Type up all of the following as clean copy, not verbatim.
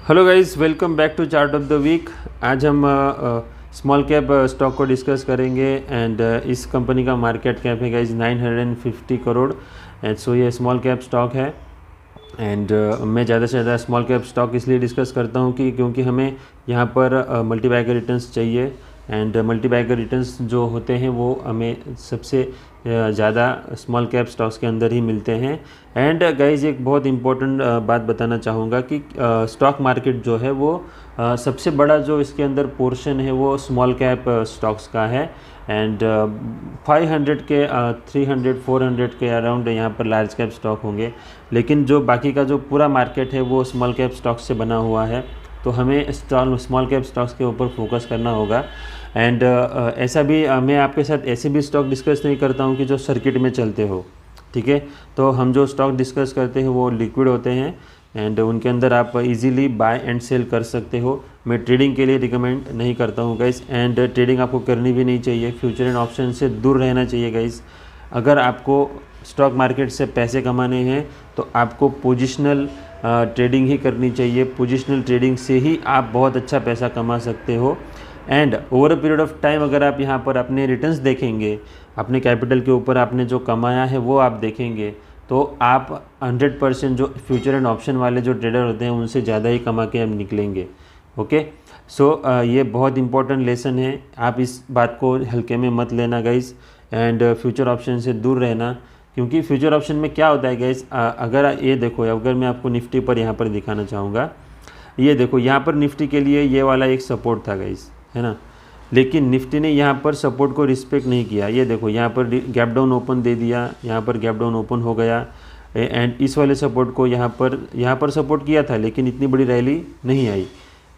Hello guys, welcome back to chart of the week. आज हम small cap stock को discuss करेंगे and इस कंपनी का मार्केट कैप है गाइस 950 करोड़। एंड सो ये स्मॉल कैप स्टॉक है एंड मैं ज़्यादा से ज़्यादा स्मॉल कैप स्टॉक इसलिए डिस्कस करता हूँ कि क्योंकि हमें यहाँ पर मल्टी बैगर रिटर्न्स चाहिए एंड मल्टी बैगर रिटर्न्स जो होते हैं वो हमें सबसे ज़्यादा स्मॉल कैप स्टॉक्स के अंदर ही मिलते हैं। एंड गाइज एक बहुत इंपॉर्टेंट बात बताना चाहूँगा कि स्टॉक मार्केट जो है वो सबसे बड़ा जो इसके अंदर पोर्शन है वो स्मॉल कैप स्टॉक्स का है। एंड 500 के 300 400 के अराउंड यहाँ पर लार्ज कैप स्टॉक होंगे, लेकिन जो बाकी का जो पूरा मार्केट है वो स्मॉल कैप स्टॉक्स से बना हुआ है। तो हमें स्मॉल कैप स्टॉक्स के ऊपर फोकस करना होगा। एंड ऐसा भी मैं आपके साथ ऐसे भी स्टॉक डिस्कस नहीं करता हूँ कि जो सर्किट में चलते हो, ठीक है। तो हम जो स्टॉक डिस्कस करते हैं वो लिक्विड होते हैं एंड उनके अंदर आप इजीली बाय एंड सेल कर सकते हो। मैं ट्रेडिंग के लिए रिकमेंड नहीं करता हूँ गाइस, एंड ट्रेडिंग आपको करनी भी नहीं चाहिए। फ्यूचर एंड ऑप्शन से दूर रहना चाहिए गाइस। अगर आपको स्टॉक मार्केट से पैसे कमाने हैं तो आपको पोजिशनल ट्रेडिंग ही करनी चाहिए। पोजिशनल ट्रेडिंग से ही आप बहुत अच्छा पैसा कमा सकते हो। And over a period of time अगर आप यहाँ पर अपने रिटर्न्स देखेंगे, अपने कैपिटल के ऊपर आपने जो कमाया है वो आप देखेंगे, तो आप 100% जो फ्यूचर एंड ऑप्शन वाले जो ट्रेडर होते हैं उनसे ज़्यादा ही कमा के हम निकलेंगे। ओके, सो ये बहुत इंपॉर्टेंट लेसन है। आप इस बात को हल्के में मत लेना गाइस, एंड फ्यूचर ऑप्शन से दूर रहना। क्योंकि फ्यूचर ऑप्शन में क्या होता है गाइस, अगर ये देखो, अगर मैं आपको निफ्टी पर यहाँ पर दिखाना चाहूँगा, ये देखो यहाँ पर निफ्टी के लिए ये वाला एक सपोर्ट था गाइस, है ना। लेकिन निफ्टी ने यहाँ पर सपोर्ट को रिस्पेक्ट नहीं किया। ये देखो यहाँ पर गैप डाउन ओपन दे दिया, यहाँ पर गैप डाउन ओपन हो गया एंड इस वाले सपोर्ट को यहाँ पर सपोर्ट किया था, लेकिन इतनी बड़ी रैली नहीं आई।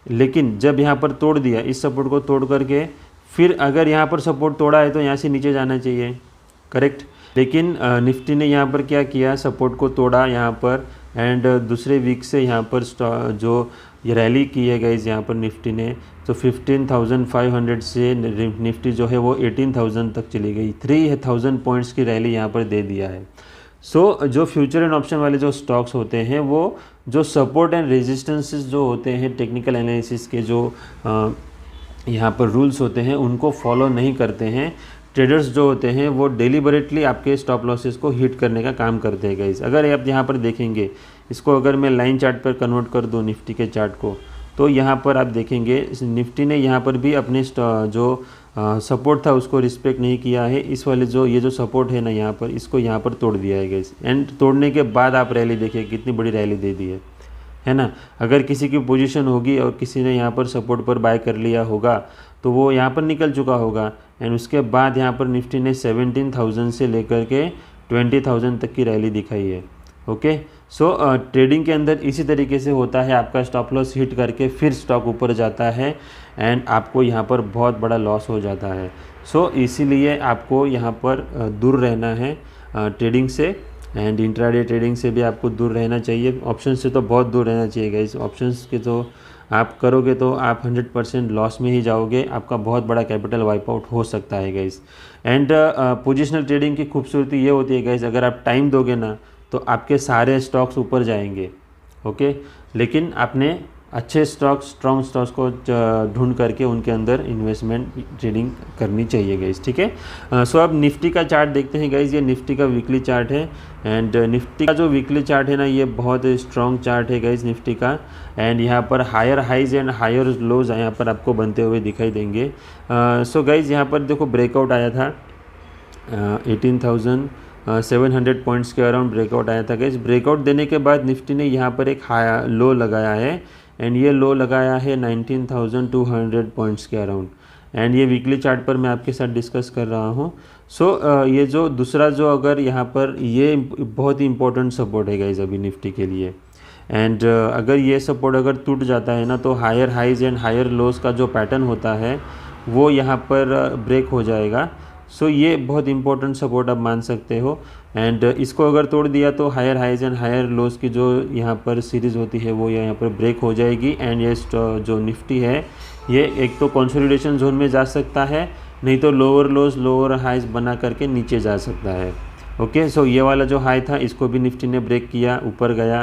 लेकिन जब यहाँ पर तोड़ दिया, इस सपोर्ट को तोड़ करके फिर अगर यहाँ पर सपोर्ट तोड़ा है तो यहाँ से नीचे जाना चाहिए, करेक्ट। लेकिन निफ्टी ने यहाँ पर क्या किया, सपोर्ट को तोड़ा यहाँ पर एंड दूसरे वीक से यहाँ पर जो ये रैली की है गाइज यहाँ पर निफ्टी ने, तो 15,500 से निफ्टी जो है वो 18,000 तक चली गई। 3,000 पॉइंट्स की रैली यहाँ पर दे दिया है। सो जो फ्यूचर एंड ऑप्शन वाले जो स्टॉक्स होते हैं वो जो सपोर्ट एंड रेजिस्टेंसेस जो होते हैं, टेक्निकल एनालिसिस के जो यहाँ पर रूल्स होते हैं उनको फॉलो नहीं करते हैं। ट्रेडर्स जो होते हैं वो डेलिबरेटली आपके स्टॉप लॉसेस को हिट करने का काम करते हैं गाइस। अगर आप यहाँ पर देखेंगे, इसको अगर मैं लाइन चार्ट पर कन्वर्ट कर दूँ निफ्टी के चार्ट को, तो यहाँ पर आप देखेंगे निफ्टी ने यहाँ पर भी अपने जो सपोर्ट था उसको रिस्पेक्ट नहीं किया है। इस वाले जो ये जो सपोर्ट है ना यहाँ पर, इसको यहाँ पर तोड़ दिया है गाइस। एंड तोड़ने के बाद आप रैली देखिए, कितनी बड़ी रैली दे दी है ना। अगर किसी की पोजीशन होगी और किसी ने यहाँ पर सपोर्ट पर बाय कर लिया होगा तो वो यहाँ पर निकल चुका होगा। एंड उसके बाद यहाँ पर निफ्टी ने 17,000 से लेकर के 20,000 तक की रैली दिखाई है। ओके, सो ट्रेडिंग के अंदर इसी तरीके से होता है। आपका स्टॉप लॉस हिट करके फिर स्टॉक ऊपर जाता है एंड आपको यहाँ पर बहुत बड़ा लॉस हो जाता है। सो इसीलिए आपको यहाँ पर दूर रहना है ट्रेडिंग से, एंड इंट्राडे ट्रेडिंग से भी आपको दूर रहना चाहिए। ऑप्शन से तो बहुत दूर रहना चाहिए गाइस। ऑप्शंस के तो आप करोगे तो आप 100% लॉस में ही जाओगे, आपका बहुत बड़ा कैपिटल वाइप आउट हो सकता है गाइस। एंड पोजिशनल ट्रेडिंग की खूबसूरती ये होती है गाइस, अगर आप टाइम दोगे ना तो आपके सारे स्टॉक्स ऊपर जाएंगे। ओके, लेकिन आपने अच्छे स्टॉक्स, स्ट्रॉन्ग स्टॉक्स को ढूंढ करके उनके अंदर इन्वेस्टमेंट ट्रेडिंग करनी चाहिए गाइस, ठीक है। सो अब निफ्टी का चार्ट देखते हैं गाइस। ये निफ्टी का वीकली चार्ट है एंड निफ्टी का जो वीकली चार्ट है ना, ये बहुत स्ट्रॉन्ग चार्ट है गाइस निफ्टी का। एंड यहाँ पर higher highs and higher lows यहाँ पर आपको बनते हुए दिखाई देंगे। सो गाइस यहाँ पर देखो ब्रेकआउट आया था 18,700 पॉइंट्स के अराउंड ब्रेकआउट आया था गाइस। ब्रेकआउट देने के बाद निफ्टी ने यहाँ पर एक हाई लो लगाया है एंड ये लो लगाया है 19,200 पॉइंट्स के अराउंड। एंड ये वीकली चार्ट पर मैं आपके साथ डिस्कस कर रहा हूँ। सो ये जो दूसरा जो अगर यहाँ पर ये बहुत ही इंपॉर्टेंट सपोर्ट है गाइस अभी निफ्टी के लिए। एंड अगर ये सपोर्ट अगर टूट जाता है ना तो higher highs and higher lows का जो पैटर्न होता है वो यहाँ पर ब्रेक हो जाएगा। सो ये बहुत इंपॉर्टेंट सपोर्ट आप मान सकते हो। एंड इसको अगर तोड़ दिया तो higher highs and higher lows की जो यहाँ पर सीरीज़ होती है वो यहाँ पर ब्रेक हो जाएगी। एंड ये जो निफ्टी है ये एक तो कंसोलिडेशन जोन में जा सकता है, नहीं तो लोअर लोज लोअर हाइज बना करके नीचे जा सकता है। ओके, सो ये वाला जो हाई था इसको भी निफ्टी ने ब्रेक किया, ऊपर गया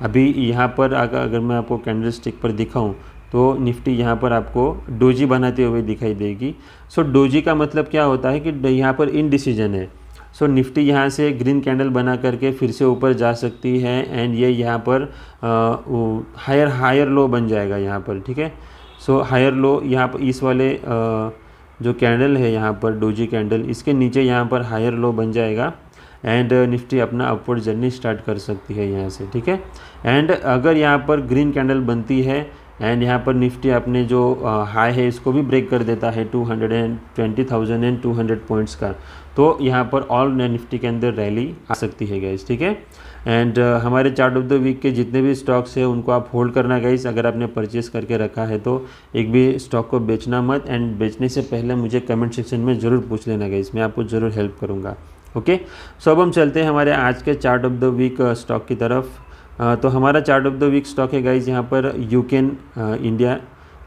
अभी यहाँ पर अगर मैं आपको कैंडल स्टिक पर दिखाऊं तो निफ्टी यहाँ पर आपको डोजी बनाते हुए दिखाई देगी। सो डोजी का मतलब क्या होता है कि यहाँ पर इनडिसीजन है। सो निफ्टी यहाँ से ग्रीन कैंडल बना करके फिर से ऊपर जा सकती है एंड ये यहाँ पर हायर लो बन जाएगा यहाँ पर, ठीक है। सो हायर लो यहाँ पर इस वाले जो कैंडल है यहाँ पर डोजी कैंडल, इसके नीचे यहाँ पर हायर लो बन जाएगा एंड निफ्टी अपना अपवर्ड जर्नी स्टार्ट कर सकती है यहाँ से, ठीक है। एंड अगर यहाँ पर ग्रीन कैंडल बनती है एंड यहाँ पर निफ्टी अपने जो हाई है इसको भी ब्रेक कर देता है 220,200 पॉइंट्स का, तो यहाँ पर ऑल निफ्टी के अंदर रैली आ सकती है गाइस, ठीक है। एंड हमारे चार्ट ऑफ द वीक के जितने भी स्टॉक्स है उनको आप होल्ड करना गाइस। अगर आपने परचेस करके रखा है तो एक भी स्टॉक को बेचना मत, एंड बेचने से पहले मुझे कमेंट सेक्शन में ज़रूर पूछ लेना गाइस, मैं आपको ज़रूर हेल्प करूँगा। ओके, सो अब हम चलते हैं हमारे आज के chart of the week stock की तरफ। तो हमारा chart of the week stock है गाइज यहाँ पर Yuken India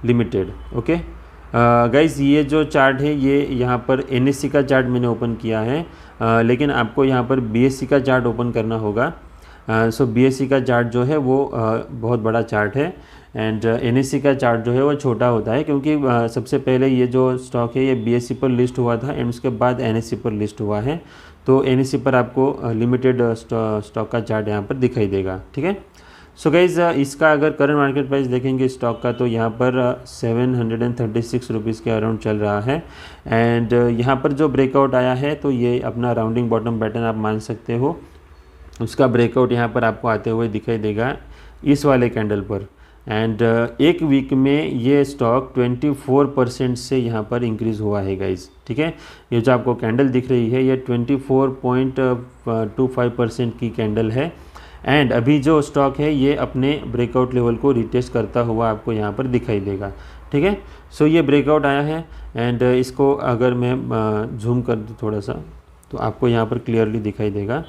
Limited. Okay guys, ये जो चार्ट है ये यहाँ पर एनएससी का चार्ट मैंने ओपन किया है, लेकिन आपको यहाँ पर बीएससी का चार्ट ओपन करना होगा। सो बीएससी का चार्ट जो है वो बहुत बड़ा चार्ट है एंड एनएससी का चार्ट जो है वो छोटा होता है, क्योंकि सबसे पहले ये जो स्टॉक है ये बीएससी पर लिस्ट हुआ था एंड उसके बाद एनएससी पर लिस्ट हुआ है। तो एनएससी पर आपको लिमिटेड स्टॉक का चार्ट यहाँ पर दिखाई देगा, ठीक है। सो गाइज, इसका अगर करंट मार्केट प्राइस देखेंगे स्टॉक का तो यहाँ पर 736 रुपीज़ के अराउंड चल रहा है एंड यहाँ पर जो ब्रेकआउट आया है तो ये अपना राउंडिंग बॉटम पैटर्न आप मान सकते हो। उसका ब्रेकआउट यहाँ पर आपको आते हुए दिखाई देगा इस वाले कैंडल पर एंड एक वीक में ये स्टॉक 24% से यहाँ पर इंक्रीज़ हुआ है गाइज, ठीक है। ये जो आपको कैंडल दिख रही है ये 24.25% की कैंडल है एंड अभी जो स्टॉक है ये अपने ब्रेकआउट लेवल को रिटेस्ट करता हुआ आपको यहाँ पर दिखाई देगा, ठीक है। सो ये ब्रेकआउट आया है एंड इसको अगर मैं जूम कर दूँ थोड़ा सा तो आपको यहाँ पर क्लियरली दिखाई देगा।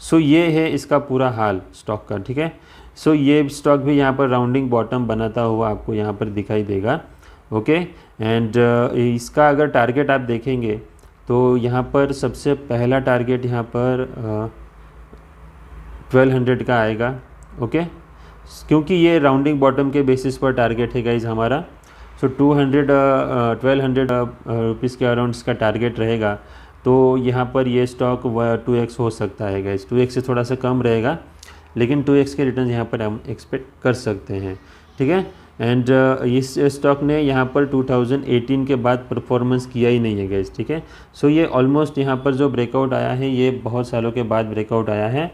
सो ये है इसका पूरा हाल स्टॉक का, ठीक है। सो ये स्टॉक भी यहाँ पर राउंडिंग बॉटम बनाता हुआ आपको यहाँ पर दिखाई देगा। ओके, एंड इसका अगर टारगेट आप देखेंगे तो यहाँ पर सबसे पहला टारगेट यहाँ पर 1200 का आएगा। ओके, क्योंकि ये राउंडिंग बॉटम के बेसिस पर टारगेट है गाइज हमारा। सो 1200 रुपीज़ के अराउंड इसका टारगेट रहेगा, तो यहाँ पर ये स्टॉक 2x हो सकता है गाइज। 2x से थोड़ा सा कम रहेगा लेकिन 2x के रिटर्न यहाँ पर हम एक्सपेक्ट कर सकते हैं, ठीक है। एंड इस स्टॉक ने यहाँ पर 2018 के बाद परफॉर्मेंस किया ही नहीं है गाइज, ठीक है। सो ये ऑलमोस्ट यहाँ पर जो ब्रेकआउट आया है ये बहुत सालों के बाद ब्रेकआउट आया है।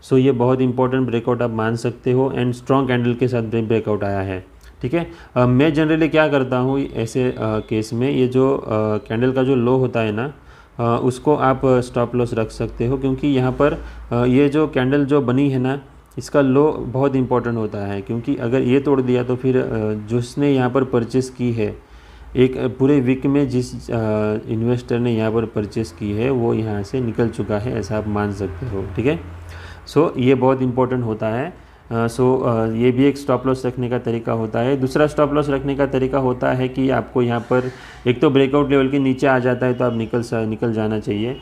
सो ये बहुत इंपॉर्टेंट ब्रेकआउट आप मान सकते हो एंड स्ट्रॉन्ग कैंडल के साथ ब्रेकआउट आया है, ठीक है। मैं जनरली क्या करता हूँ ऐसे केस में, ये जो कैंडल का जो लो होता है ना उसको आप स्टॉप लॉस रख सकते हो, क्योंकि यहाँ पर ये जो कैंडल जो बनी है ना इसका लो बहुत इंपॉर्टेंट होता है, क्योंकि अगर ये तोड़ दिया तो फिर जिसने यहाँ पर परचेस की है एक पूरे वीक में, जिस इन्वेस्टर ने यहाँ पर परचेस की है वो यहाँ से निकल चुका है, ऐसा आप मान सकते हो, ठीक है। सो ये बहुत इंपॉर्टेंट होता है। ये भी एक स्टॉप लॉस रखने का तरीका होता है। दूसरा स्टॉप लॉस रखने का तरीका होता है कि आपको यहाँ पर एक तो ब्रेकआउट लेवल के नीचे आ जाता है तो आप निकल जाना चाहिए,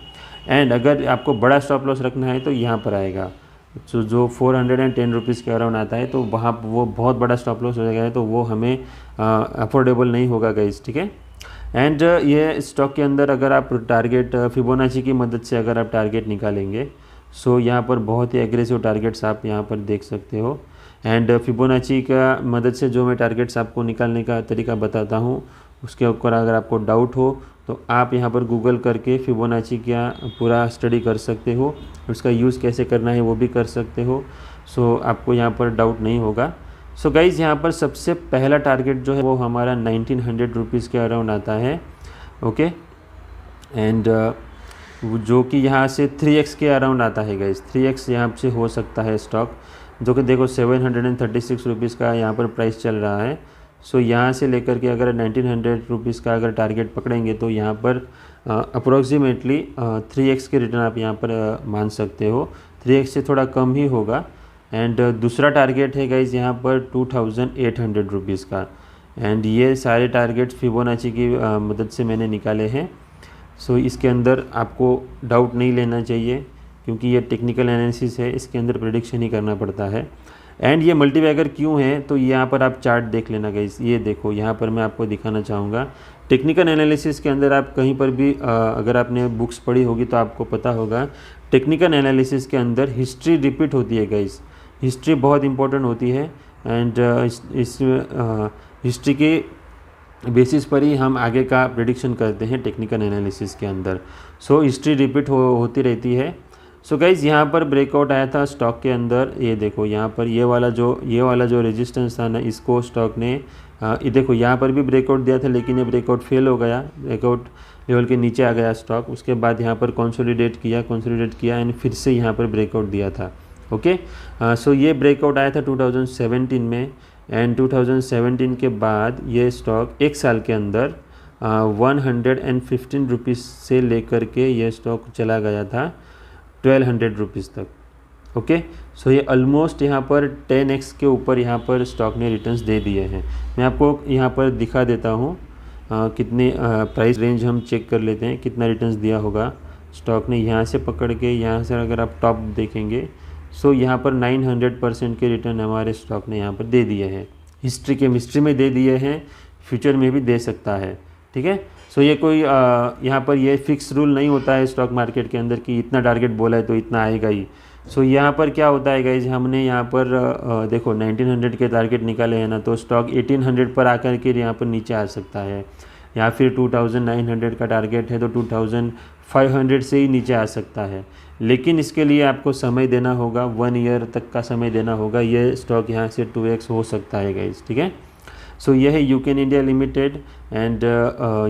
एंड अगर आपको बड़ा स्टॉप लॉस रखना है तो यहाँ पर आएगा जो 410 रुपीज़ के अराउंड आता है, तो वहाँ वो बहुत बड़ा स्टॉप लॉस हो जाएगा, तो वो हमें अफोर्डेबल नहीं होगा गाइस, ठीक है। एंड ये स्टॉक के अंदर अगर आप टारगेट फिबोनाची की मदद से अगर आप टारगेट निकालेंगे, सो यहाँ पर बहुत ही एग्रेसिव टारगेट्स आप यहाँ पर देख सकते हो। एंड फिबोनाची का मदद से जो मैं टारगेट्स आपको निकालने का तरीका बताता हूँ उसके ऊपर अगर आपको डाउट हो तो आप यहाँ पर गूगल करके फिबोनाची का पूरा स्टडी कर सकते हो, उसका यूज़ कैसे करना है वो भी कर सकते हो। सो आपको यहाँ पर डाउट नहीं होगा। सो गाइज़, यहाँ पर सबसे पहला टारगेट जो है वो हमारा 1900 रुपीज़ के अराउंड आता है। ओके, एंड जो कि यहाँ से 3x के अराउंड आता है गाइज़। 3x यहाँ से हो सकता है स्टॉक, जो कि देखो 736 रुपीज़ का यहाँ पर प्राइस चल रहा है। सो यहाँ से लेकर के अगर 1900 रुपीज़ का अगर टारगेट पकड़ेंगे तो यहाँ पर अप्रोक्सीमेटली 3x के रिटर्न आप यहाँ पर मान सकते हो। 3x से थोड़ा कम ही होगा। एंड दूसरा टारगेट है गाइज़ यहाँ पर 2800 रुपीज़ का, एंड ये सारे टारगेट फिबोनाची की मदद से मैंने निकाले हैं। सो इसके अंदर आपको डाउट नहीं लेना चाहिए, क्योंकि ये टेक्निकल एनालिसिस है, इसके अंदर प्रेडिक्शन ही करना पड़ता है। एंड ये मल्टीबैगर क्यों है, तो यहाँ पर आप चार्ट देख लेना गाइस। ये देखो यहाँ पर मैं आपको दिखाना चाहूँगा, टेक्निकल एनालिसिस के अंदर आप कहीं पर भी अगर आपने बुक्स पढ़ी होगी तो आपको पता होगा, टेक्निकल एनालिसिस के अंदर हिस्ट्री रिपीट होती है गाइस। हिस्ट्री बहुत इंपॉर्टेंट होती है एंड इस हिस्ट्री के बेसिस पर ही हम आगे का प्रेडिक्शन करते हैं टेक्निकल एनालिसिस के अंदर। सो हिस्ट्री रिपीट होती रहती है। सो गाइज़ यहाँ पर ब्रेकआउट आया था स्टॉक के अंदर, ये देखो यहाँ पर ये वाला जो रेजिस्टेंस था ना, इसको स्टॉक ने ये देखो यहाँ पर भी ब्रेकआउट दिया था, लेकिन ये ब्रेकआउट फेल हो गया, ब्रेकआउट लेवल के नीचे आ गया स्टॉक। उसके बाद यहाँ पर कंसोलिडेट किया एंड फिर से यहाँ पर ब्रेकआउट दिया था। ओके, सो ये ब्रेकआउट आया था 2017 में एंड 2017 के बाद ये स्टॉक एक साल के अंदर 115 रुपीज़ से लेकर के ये स्टॉक चला गया था 1200 रुपीज़ तक। ओके, सो ये ऑलमोस्ट यहाँ पर 10x के ऊपर यहाँ पर स्टॉक ने रिटर्न्स दे दिए हैं। मैं आपको यहाँ पर दिखा देता हूँ कितने प्राइस रेंज हम चेक कर लेते हैं, कितना रिटर्न्स दिया होगा स्टॉक ने। यहाँ से पकड़ के यहाँ से अगर आप टॉप देखेंगे, सो यहाँ पर 900% के रिटर्न हमारे स्टॉक ने यहाँ पर दे दिए हैं। हिस्ट्री में दे दिए हैं, फ्यूचर में भी दे सकता है। ठीक है, सो ये कोई यहाँ पर ये फिक्स रूल नहीं होता है स्टॉक मार्केट के अंदर कि इतना टारगेट बोला है तो इतना आएगा ही। सो यहाँ पर क्या होता है गाइज, हमने यहाँ पर देखो 1900 के टारगेट निकाले हैं ना, तो स्टॉक 1800 पर आकर के यहाँ पर नीचे आ सकता है, या फिर 2900 का टारगेट है तो 2500 से ही नीचे आ सकता है। लेकिन इसके लिए आपको समय देना होगा, 1 ईयर तक का समय देना होगा। ये स्टॉक यहाँ से 2x हो सकता है गाइज। ठीक है, सो ये है यूकेन इंडिया लिमिटेड एंड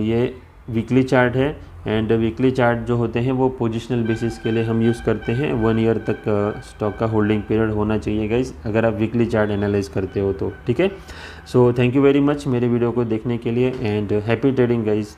ये वीकली चार्ट है एंड वीकली चार्ट जो होते हैं वो पोजिशनल बेसिस के लिए हम यूज़ करते हैं। 1 ईयर तक स्टॉक का होल्डिंग पीरियड होना चाहिए गाइज, अगर आप वीकली चार्ट एनालाइज करते हो तो। ठीक है, so thank you very much मेरे वीडियो को देखने के लिए एंड हैप्पी ट्रेडिंग गाइज।